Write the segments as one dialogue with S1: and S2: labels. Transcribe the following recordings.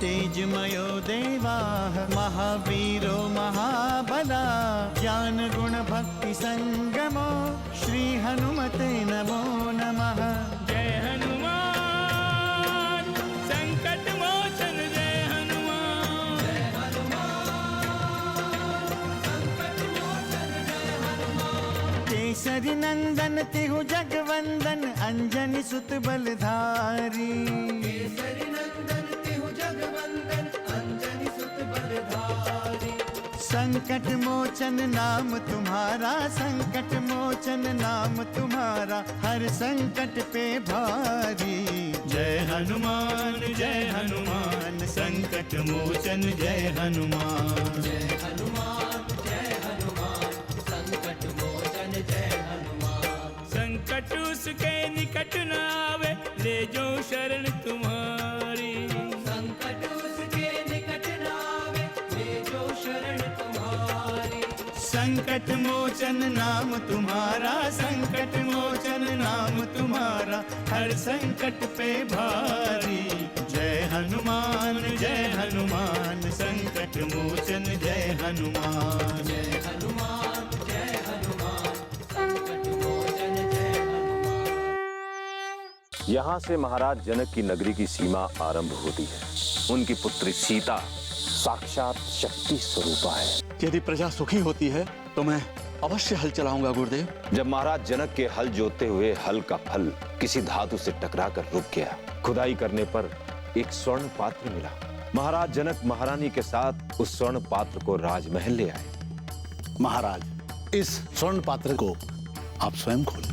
S1: तेजमयो देवाः महावीरो महाबला ज्ञान गुण भक्ति संगमो श्री हनुमते नमो नमः।
S2: जय हनुमान संकट मोचन जय हनुमान। जय हनुमान संकट मोचन जय हनुमान।
S1: केसरी नंदन तिहु जगवंदन अंजनी सुत बलधारी।
S3: केसरी नंदन तिहु जगवंदन अंजनी सुत बलधारी।
S1: संकट मोचन नाम तुम्हारा संकट मोचन नाम तुम्हारा हर संकट पे भारी। जय हनुमान संकट मोचन जय हनुमान।
S3: जय हनुमान संकट मोचन जय हनुमान।
S2: संकट उसके निकट न आवे ले जो शरण तुम्हारी।
S3: संकट उसके निकट न आवे ले जो शरण तुम्हारी।
S1: संकट मोचन नाम तुम्हारा संकट मोचन नाम तुम्हारा हर संकट पे भारी। जय हनुमान संकट मोचन जय हनुमान।
S3: जय हनुमान संकट मोचन जय हनुमान।
S4: यहाँ से महाराज जनक की नगरी की सीमा आरंभ होती है। उनकी पुत्री सीता साक्षात शक्ति स्वरूपा है।
S5: यदि प्रजा सुखी होती है तो मैं अवश्य हल चलाऊंगा गुरुदेव।
S4: जब महाराज जनक के हल जोतते हुए हल का फल किसी धातु से टकराकर रुक गया, खुदाई करने पर एक स्वर्ण पात्र मिला। महाराज जनक महारानी के साथ उस स्वर्ण पात्र को राजमहल ले आए।
S6: महाराज, इस स्वर्ण पात्र को आप स्वयं खोलें।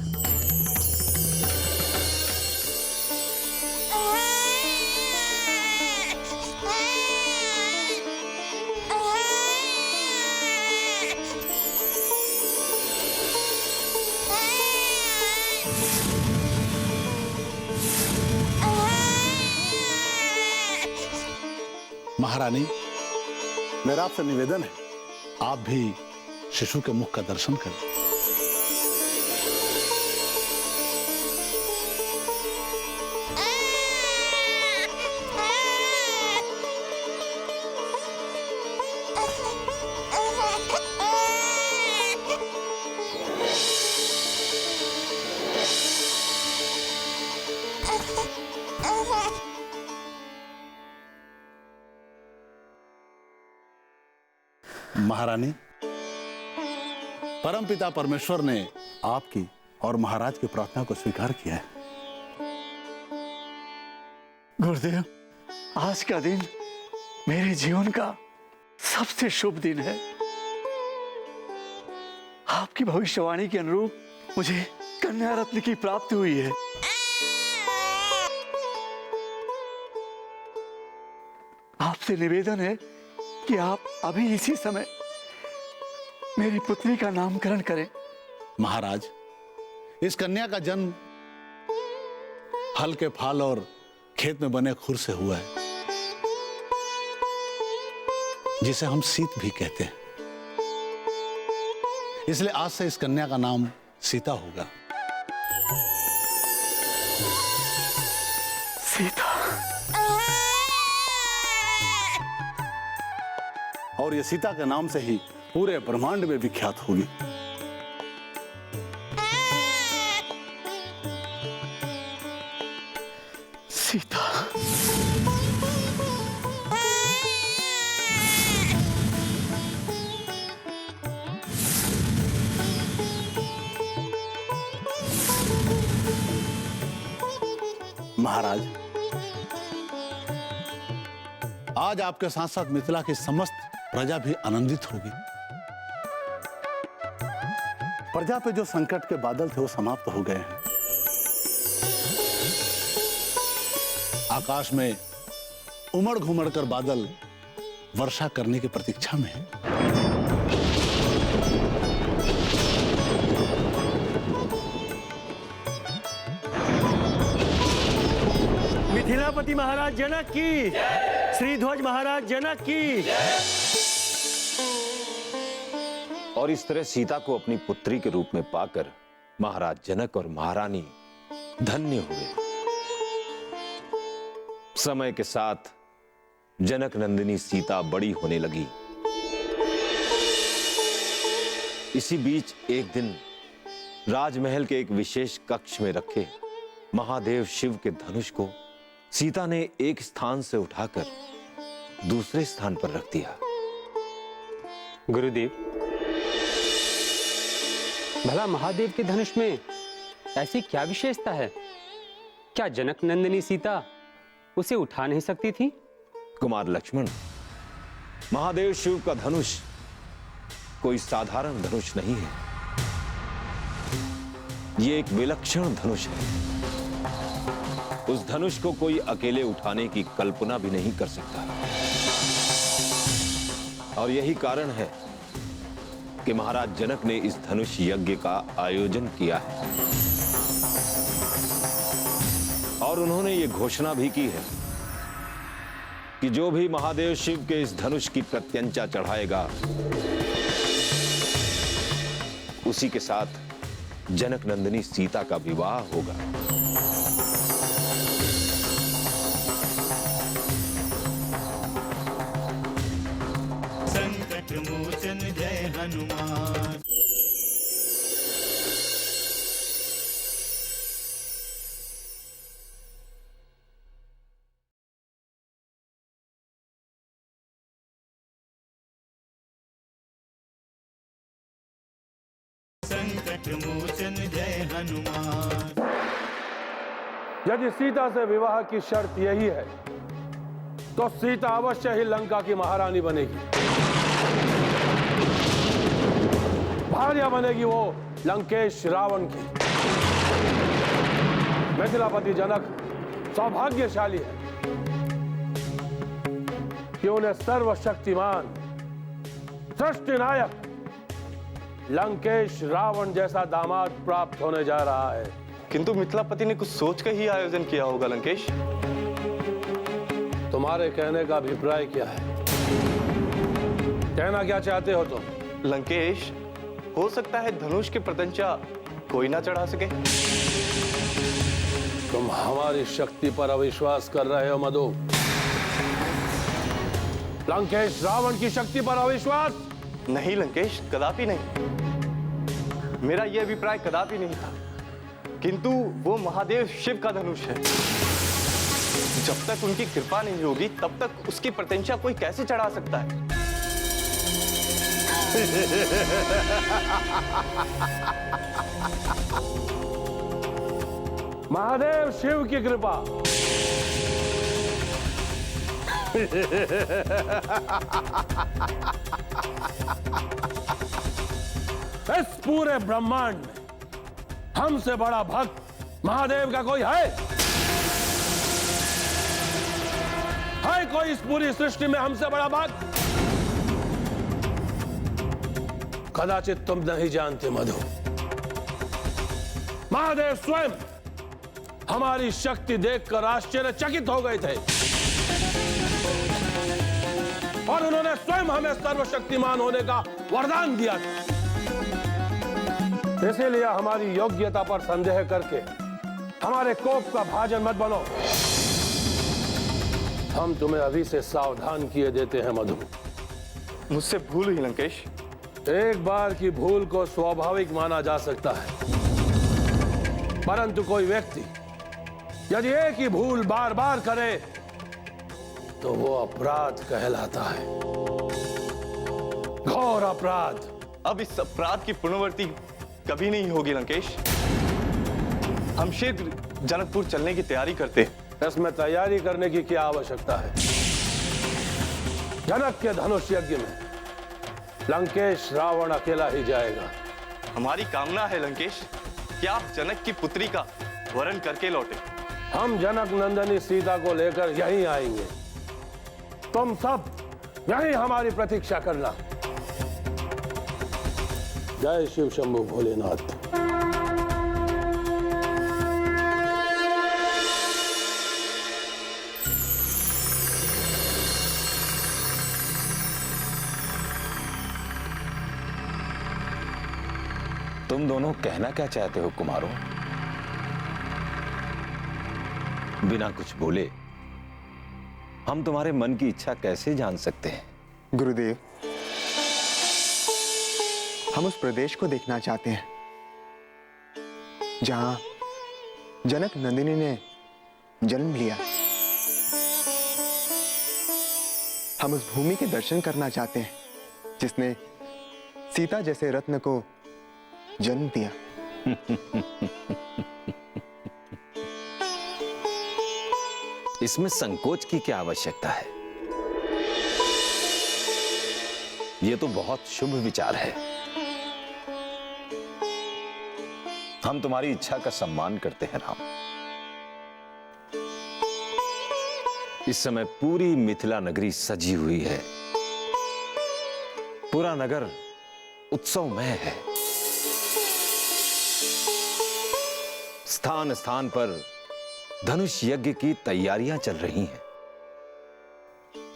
S6: महारानी, मेरा आपसे निवेदन है, आप भी शिशु के मुख का दर्शन करें। महारानी, परमपिता परमेश्वर ने आपकी और महाराज की प्रार्थना को स्वीकार किया है।
S5: गुरुदेव, आज का दिन मेरे जीवन का सबसे शुभ दिन है। आपकी भविष्यवाणी के अनुरूप मुझे कन्या रत्न की प्राप्ति हुई है। आपसे निवेदन है कि आप अभी इसी समय मेरी पुत्री का नामकरण करें।
S6: महाराज, इस कन्या का जन्म हल के फाल और खेत में बने खुर से हुआ है, जिसे हम सीत भी कहते हैं। इसलिए आज से इस कन्या का नाम सीता होगा।
S5: सीता।
S6: और ये सीता के नाम से ही पूरे ब्रह्मांड में विख्यात होगी।
S5: सीता।
S6: महाराज, आज आपके साथ साथ मिथिला की समस्त प्रजा भी आनंदित होगी। प्रजा पे जो संकट के बादल थे वो समाप्त हो गए हैं। आकाश में उमड़ घुमड़ कर बादल वर्षा करने की प्रतीक्षा में है।
S7: मिथिलापति महाराज जनक की, श्रीध्वज महाराज जनक की।
S4: और इस तरह सीता को अपनी पुत्री के रूप में पाकर महाराज जनक और महारानी धन्य हुए। समय के साथ जनक नंदिनी सीता बड़ी होने लगी। इसी बीच एक दिन राजमहल के एक विशेष कक्ष में रखे महादेव शिव के धनुष को सीता ने एक स्थान से उठाकर दूसरे स्थान पर रख दिया।
S8: गुरुदेव, भला महादेव के धनुष में ऐसी क्या विशेषता है? क्या जनक नंदिनी सीता उसे उठा नहीं सकती थी?
S4: कुमार लक्ष्मण, महादेव शिव का धनुष कोई साधारण धनुष नहीं है। यह एक विलक्षण धनुष है। उस धनुष को कोई अकेले उठाने की कल्पना भी नहीं कर सकता। और यही कारण है कि महाराज जनक ने इस धनुष यज्ञ का आयोजन किया है और उन्होंने ये घोषणा भी की है कि जो भी महादेव शिव के इस धनुष की प्रत्यंचा चढ़ाएगा उसी के साथ जनक नंदिनी सीता का विवाह होगा।
S1: संकट मोचन जय हनुमान। संकट मोचन जय हनुमान।
S9: यदि सीता से विवाह की शर्त यही है तो सीता अवश्य ही लंका की महारानी बनेगी। भार्या बनेगी वो लंकेश रावण की। मिथिलापति जनक सौभाग्यशाली है कि उन्हें सर्वशक्तिमान सृष्टि नायक लंकेश रावण जैसा दामाद प्राप्त होने जा रहा है।
S10: किंतु मिथिलापति ने कुछ सोच कर ही आयोजन किया होगा लंकेश।
S9: तुम्हारे कहने का अभिप्राय क्या है? कहना क्या चाहते हो तुम?
S10: लंकेश, हो सकता है धनुष की प्रत्यंचा कोई ना चढ़ा सके।
S9: तुम हमारी शक्ति पर अविश्वास कर रहे हो मधु। लंकेश रावण की शक्ति पर अविश्वास?
S10: नहीं लंकेश, कदापि नहीं। मेरा यह अभिप्राय कदापि नहीं था। किंतु वो महादेव शिव का धनुष है। जब तक उनकी कृपा नहीं होगी तब तक उसकी प्रत्यंचा कोई कैसे चढ़ा सकता है?
S9: महादेव शिव की कृपा। इस पूरे ब्रह्मांड में हमसे बड़ा भक्त महादेव का कोई है? कोई इस पूरी सृष्टि में हमसे बड़ा भक्त? कदाचित तुम नहीं जानते मधु, महादेव स्वयं हमारी शक्ति देखकर आश्चर्यचकित हो गए थे और उन्होंने स्वयं हमें सर्वशक्तिमान होने का वरदान दिया था। इसीलिए हमारी योग्यता पर संदेह करके हमारे कोप का भाजन मत बनो। हम तुम्हें अभी से सावधान किए देते हैं मधु।
S10: मुझसे भूल हुई लंकेश।
S9: एक बार की भूल को स्वाभाविक माना जा सकता है, परंतु कोई व्यक्ति यदि एक ही भूल बार बार करे तो वो अपराध कहलाता है, घोर अपराध।
S10: अब इस अपराध की पुनरावृत्ति कभी नहीं होगी लंकेश। हम शीघ्र जनकपुर चलने की तैयारी करते हैं।
S9: इसमें तैयारी करने की क्या आवश्यकता है? जनक के धनुष यज्ञ में लंकेश रावण अकेला ही जाएगा।
S10: हमारी कामना है लंकेश कि आप जनक की पुत्री का वरण करके लौटे।
S9: हम जनक नंदिनी सीता को लेकर यहीं आएंगे। तुम सब यहीं हमारी प्रतीक्षा करना। जय शिव शंभु भोलेनाथ।
S4: तुम दोनों कहना क्या चाहते हो कुमारों? बिना कुछ बोले हम तुम्हारे मन की इच्छा कैसे जान सकते हैं?
S11: गुरुदेव, हम उस प्रदेश को देखना चाहते हैं जहां जनक नंदिनी ने जन्म लिया। हम उस भूमि के दर्शन करना चाहते हैं जिसने सीता जैसे रत्न को जन्म दिया।
S4: इसमें संकोच की क्या आवश्यकता है? यह तो बहुत शुभ विचार है। हम तुम्हारी इच्छा का सम्मान करते हैं राम। इस समय पूरी मिथिला नगरी सजी हुई है। पूरा नगर उत्सवमय है। स्थान स्थान पर धनुष यज्ञ की तैयारियां चल रही हैं।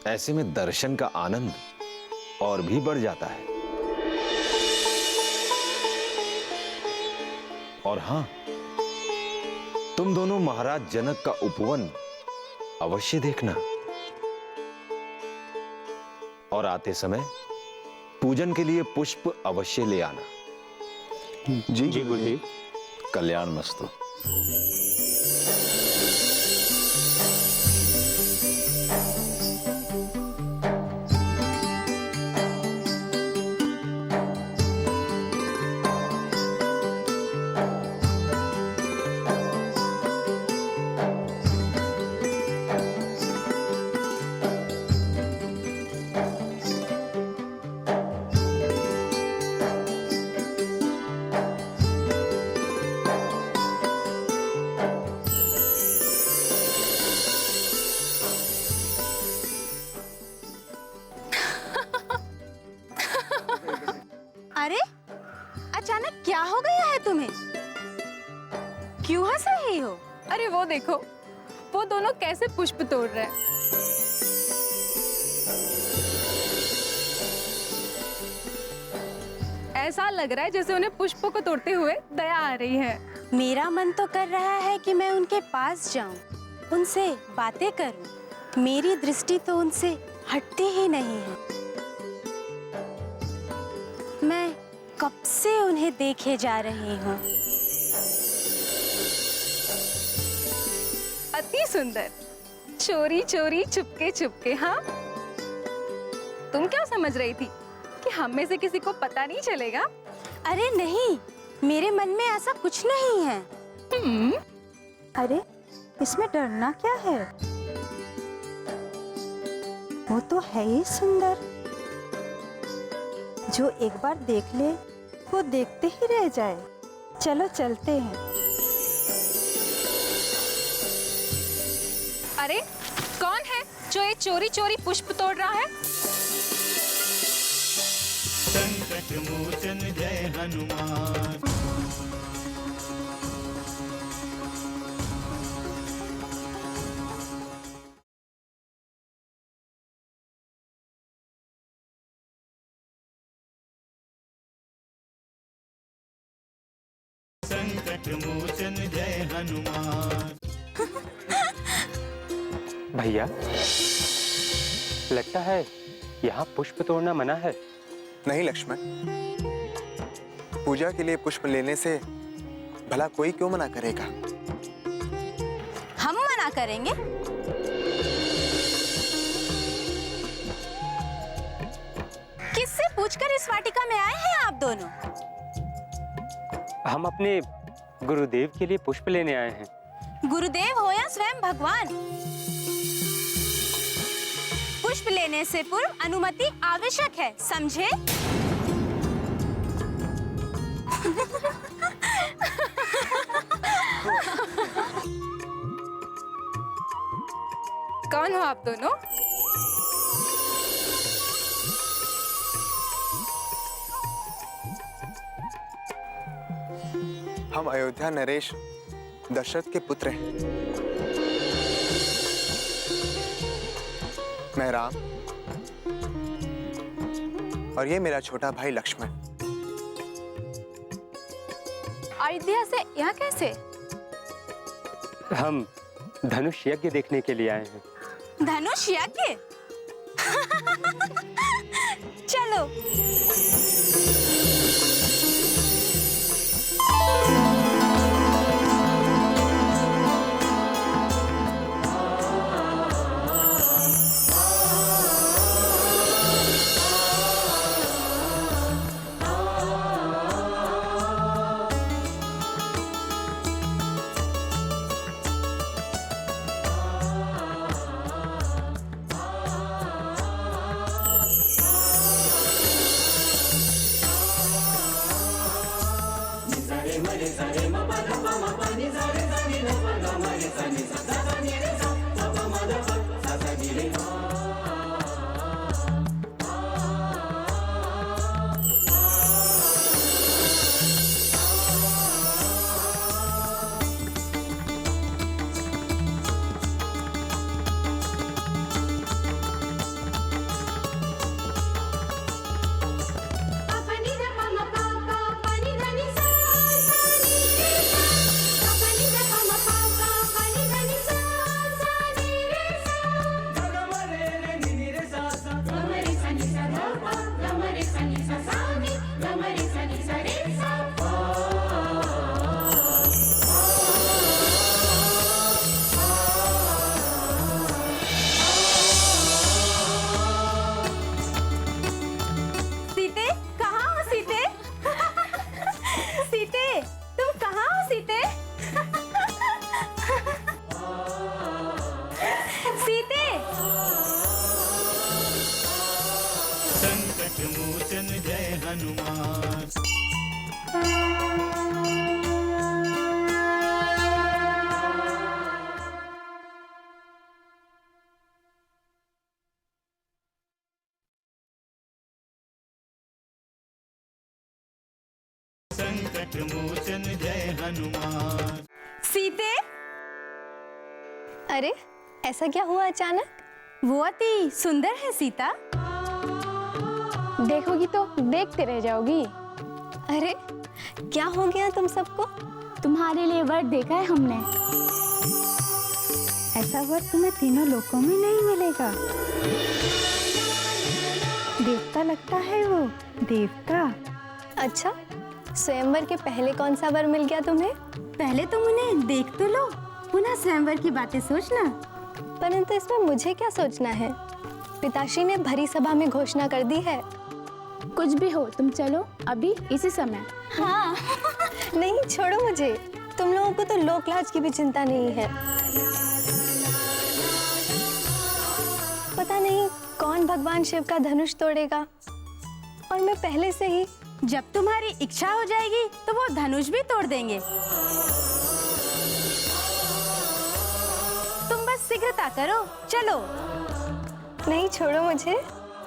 S4: ऐसे में दर्शन का आनंद और भी बढ़ जाता है। और हां, तुम दोनों महाराज जनक का उपवन अवश्य देखना। और आते समय पूजन के लिए पुष्प अवश्य ले आना।
S11: जी गुरुदेव।
S4: कल्याण मस्तु।
S12: अरे अचानक क्या हो गया है तुम्हें? क्यों हंस रही हो?
S13: अरे वो देखो, वो दोनों कैसे पुष्प तोड़ रहे हैं। ऐसा लग रहा है जैसे उन्हें पुष्पों को तोड़ते हुए दया आ रही है।
S12: मेरा मन तो कर रहा है कि मैं उनके पास जाऊं, उनसे बातें करूं। मेरी दृष्टि तो उनसे हटती ही नहीं है। मैं कब से उन्हें देखे जा रही हूँ।
S13: अति सुंदर, चोरी चोरी चुपके चुपके। हाँ, तुम क्या समझ रही थी कि हम में से किसी को पता नहीं चलेगा?
S12: अरे नहीं, मेरे मन में ऐसा कुछ नहीं है। अरे इसमें डरना क्या है? वो तो है ही सुंदर। जो एक बार देख ले वो देखते ही रह जाए। चलो चलते हैं।
S13: अरे कौन है जो ये चोरी चोरी पुष्प तोड़ रहा है?
S1: संकट मोचन जय हनुमान। संकट मोचन जय हनुमान।
S8: भैया, लगता है यहाँ पुष्प तोड़ना मना है।
S11: नहीं लक्ष्मण, पूजा के लिए पुष्प लेने से भला कोई क्यों मना करेगा?
S12: हम मना करेंगे? किससे पूछकर इस वाटिका में आए हैं आप दोनों?
S8: हम अपने गुरुदेव के लिए पुष्प लेने आए हैं।
S12: गुरुदेव हो या स्वयं भगवान, पुष्प लेने से पूर्व अनुमति आवश्यक है, समझे?
S13: कौन हो आप दोनों?
S11: हम अयोध्या नरेश दशरथ के पुत्र हैं। मैं राम और ये मेरा छोटा भाई लक्ष्मण।
S13: अयोध्या से यहाँ कैसे?
S8: हम धनुष यज्ञ देखने के लिए आए हैं।
S12: धनुष यज्ञ? चलो।
S1: मोचन जय हनुमान। संकट मोचन जय हनुमान।
S12: सीते,
S14: अरे ऐसा क्या हुआ अचानक?
S12: वो अति सुंदर है सीता।
S14: देखोगी तो देखते रह जाओगी। अरे क्या हो गया तुम सबको?
S15: तुम्हारे लिए वर देखा है हमने।
S12: ऐसा वर तुम्हें तीनों लोकों में नहीं मिलेगा। देवता लगता है वो, देवता।
S14: अच्छा, स्वयंवर के पहले कौन सा वर मिल गया तुम्हें?
S12: पहले तुम उन्हें देख तो लो, पुनः स्वयंवर की बातें सोचना।
S14: परंतु इसमें मुझे क्या सोचना है? पिताश्री ने भरी सभा में घोषणा कर दी है।
S15: कुछ भी हो तुम चलो अभी इसी समय।
S14: हाँ। नहीं छोड़ो मुझे, तुम लोगों को तो लोकलाज की भी चिंता नहीं है। पता नहीं कौन भगवान शिव का धनुष तोड़ेगा, और मैं पहले से ही।
S12: जब तुम्हारी इच्छा हो जाएगी तो वो धनुष भी तोड़ देंगे। तुम बस शीघ्रता करो, चलो।
S14: नहीं छोड़ो मुझे,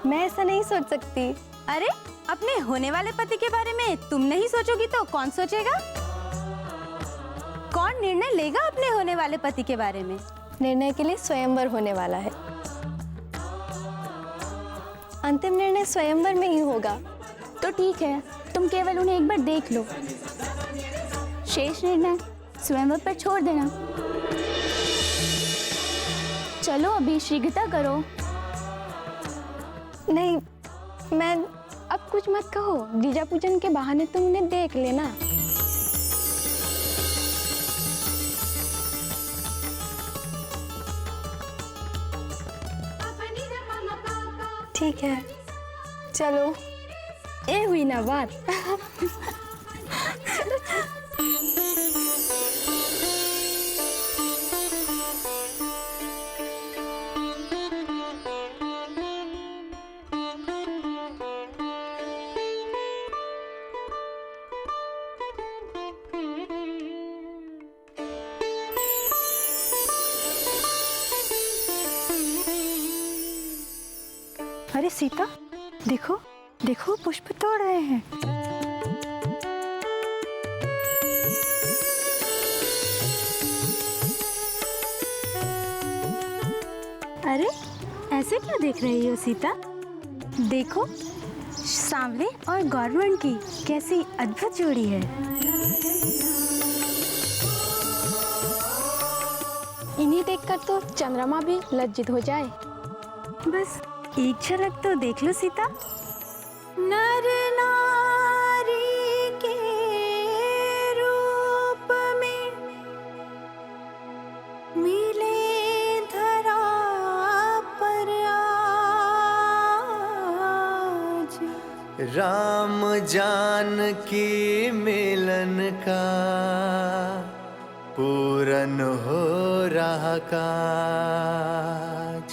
S14: मैं ऐसा नहीं सोच सकती।
S12: अरे अपने होने वाले पति के बारे में तुम नहीं सोचोगी तो कौन सोचेगा? कौन निर्णय लेगा अपने होने वाले पति के बारे में?
S14: निर्णय के लिए स्वयंवर होने वाला है। अंतिम निर्णय स्वयंवर में ही होगा।
S15: तो ठीक है, तुम केवल उन्हें एक बार देख लो, शेष निर्णय स्वयंवर पर छोड़ देना। चलो अभी शीघ्रता करो।
S14: नहीं, मैं
S15: अब कुछ मत कहो, गिरिजा पूजन के बहाने तुम उन्हें देख लेना।
S14: ठीक है, चलो।
S15: ये हुई ना बात।
S12: अरे सीता, देखो देखो, पुष्प तोड़ रहे हैं। अरे ऐसे क्यों देख रही हो सीता? देखो, सांवले और गौरवर्ण की कैसी अद्भुत जोड़ी है।
S14: इन्हें देखकर तो चंद्रमा भी लज्जित हो जाए।
S12: बस एक झलक तो देख लो सीता। नर नारी के रूप में मिले धरा पर आज,
S16: राम जानकी मिलन का पूरन हो रहा काज।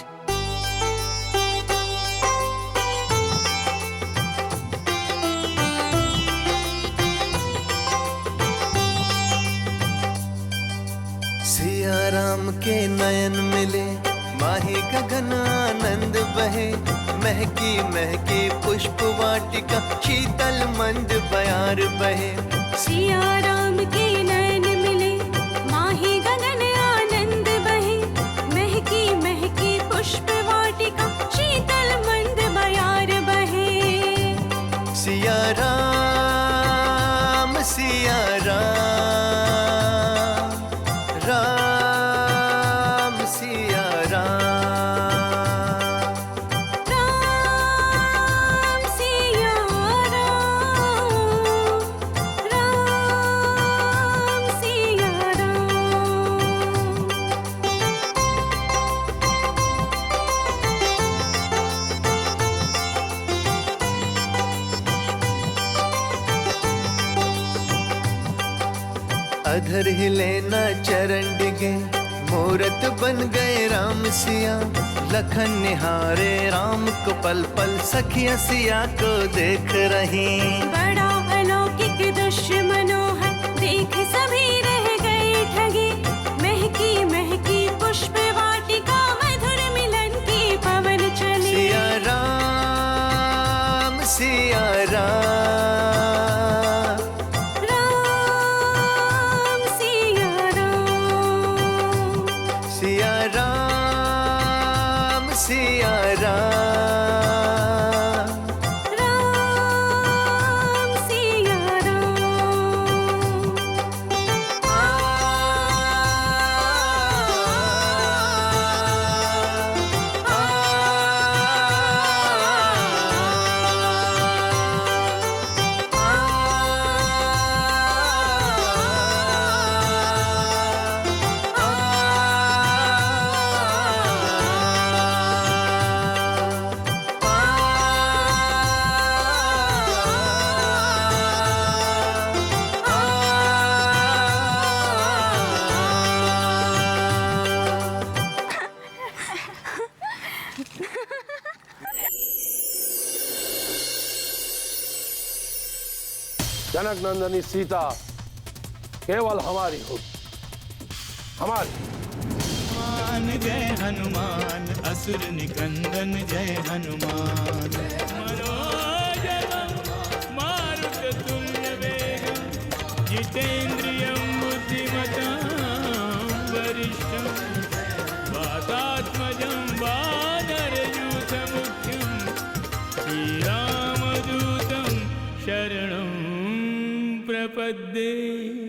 S16: सिया राम के नयन मिले, माही गगन आनंद बहे, महकी महकी पुष्प वाटिका शीतल मंद बयार बहे।
S12: सिया राम के नयन मिले, माही गगन आनंद बहे, महकी महकी पुष्प वाटिका शीतल मंद बयार बहे।
S16: सिया राम सिया राम, राम सिया राम,
S12: राम सिया राम, राम सिया राम।
S16: अधर हिले न चरण डिगे, मूरत बन गए राम सिया। लखन निहारे राम को पल पल, सखिया सिया को देख रही।
S12: बड़ा अलौकिक दृश्य मनोहर, देख सभी रह गए ठगे। महकी महकी पुष्प वाटिका, मधुर मिलन की पवन चले।
S16: सिया राम सिया राम,
S12: राम सिया राम,
S16: सिया राम सिया राम,
S12: राम सिया
S9: जनक नंदनी सीता केवल हमारी होगी, हमारी।
S1: हनुमान जय हनुमान, असुर निकंदन जय हनुमान।
S2: मनोजवं मारुततुल्यवेगं, जितेन्द्रियं बुद्धिमतां वरिष्ठं, वातात्मजं वानरयूथमुख्यं, श्रीरामदूतं शरणं प्रपद्ये।